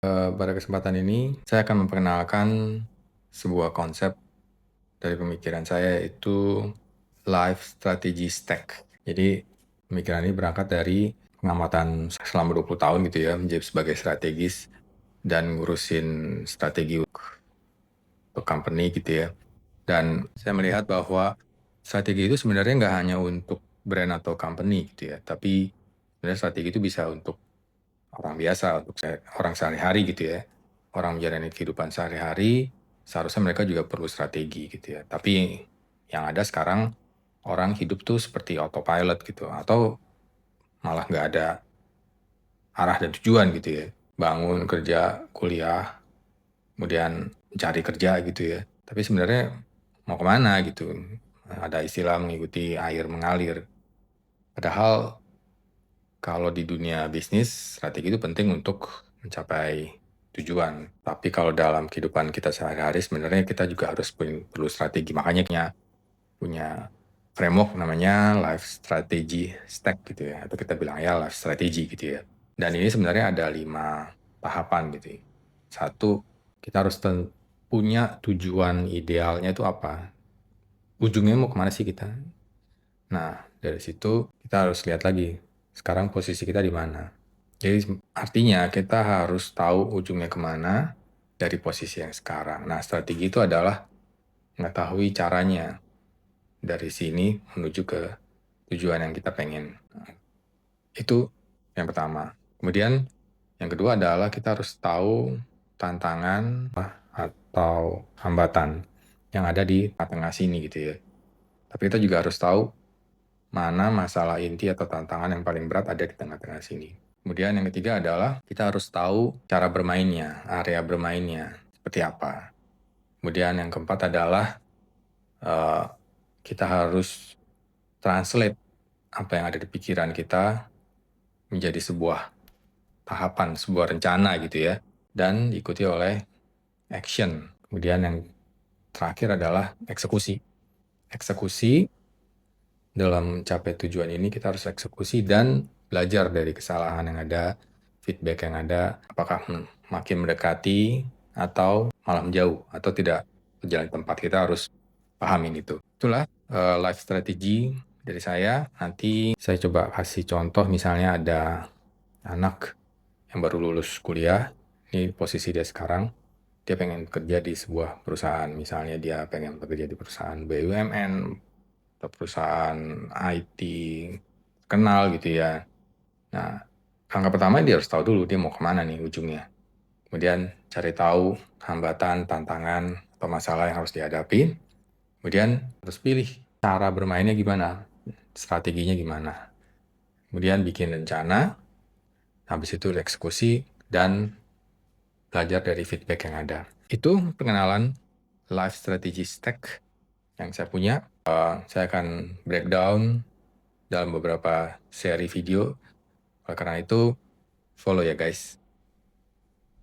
Pada kesempatan ini, saya akan memperkenalkan sebuah konsep dari pemikiran saya, yaitu Life Strategy Stack. Jadi, pemikiran ini berangkat dari pengamatan selama 20 tahun gitu ya, menjadi sebagai strategis dan ngurusin strategi untuk company gitu ya. Dan saya melihat bahwa strategi itu sebenarnya nggak hanya untuk brand atau company gitu ya, tapi sebenarnya strategi itu bisa untuk orang biasa, untuk orang sehari-hari gitu ya. Orang menjalani kehidupan sehari-hari, seharusnya mereka juga perlu strategi gitu ya. Tapi yang ada sekarang, orang hidup tuh seperti autopilot gitu, atau malah nggak ada arah dan tujuan gitu ya. Bangun, kerja, kuliah, kemudian cari kerja gitu ya. Tapi sebenarnya mau kemana gitu. Ada istilah mengikuti air mengalir. Padahal kalau di dunia bisnis, strategi itu penting untuk mencapai tujuan. Tapi kalau dalam kehidupan kita sehari-hari, sebenarnya kita juga harus perlu strategi. Makanya punya framework namanya Life Strategy Stack gitu ya. Atau kita bilang ya Life Strategy gitu ya. Dan ini sebenarnya ada 5 tahapan gitu ya. Satu, kita harus punya tujuan idealnya itu apa. Ujungnya mau kemana sih kita? Nah, dari situ kita harus lihat lagi, sekarang posisi kita di mana. Jadi artinya kita harus tahu ujungnya kemana dari posisi yang sekarang. Nah, strategi itu adalah mengetahui caranya dari sini menuju ke tujuan yang kita pengen. Nah, itu yang pertama. Kemudian yang kedua adalah kita harus tahu tantangan atau hambatan yang ada di tengah sini gitu ya. Tapi kita juga harus tahu mana masalah inti atau tantangan yang paling berat ada di tengah-tengah sini. Kemudian yang ketiga adalah kita harus tahu cara bermainnya, area bermainnya, seperti apa. Kemudian yang keempat adalah kita harus translate apa yang ada di pikiran kita menjadi sebuah tahapan, sebuah rencana gitu ya, dan diikuti oleh action. Kemudian yang terakhir adalah eksekusi. Eksekusi dalam mencapai tujuan ini kita harus eksekusi dan belajar dari kesalahan yang ada, feedback yang ada, apakah makin mendekati atau malah menjauh atau tidak berjalan di tempat. Kita harus pahamin itu. Itulah life strategy dari saya. Nanti saya coba kasih contoh, misalnya ada anak yang baru lulus kuliah, ini posisi dia sekarang, dia pengen kerja di sebuah perusahaan, misalnya dia pengen bekerja di perusahaan BUMN, atau perusahaan IT kenal gitu ya. Nah, langkah pertama dia harus tahu dulu dia mau kemana nih ujungnya. Kemudian cari tahu hambatan, tantangan, atau masalah yang harus dihadapi. Kemudian harus pilih cara bermainnya gimana, strateginya gimana. Kemudian bikin rencana, habis itu eksekusi, dan belajar dari feedback yang ada. Itu pengenalan Life Strategy Stack yang saya punya. Saya akan breakdown dalam beberapa seri video. Oleh karena itu, follow ya guys.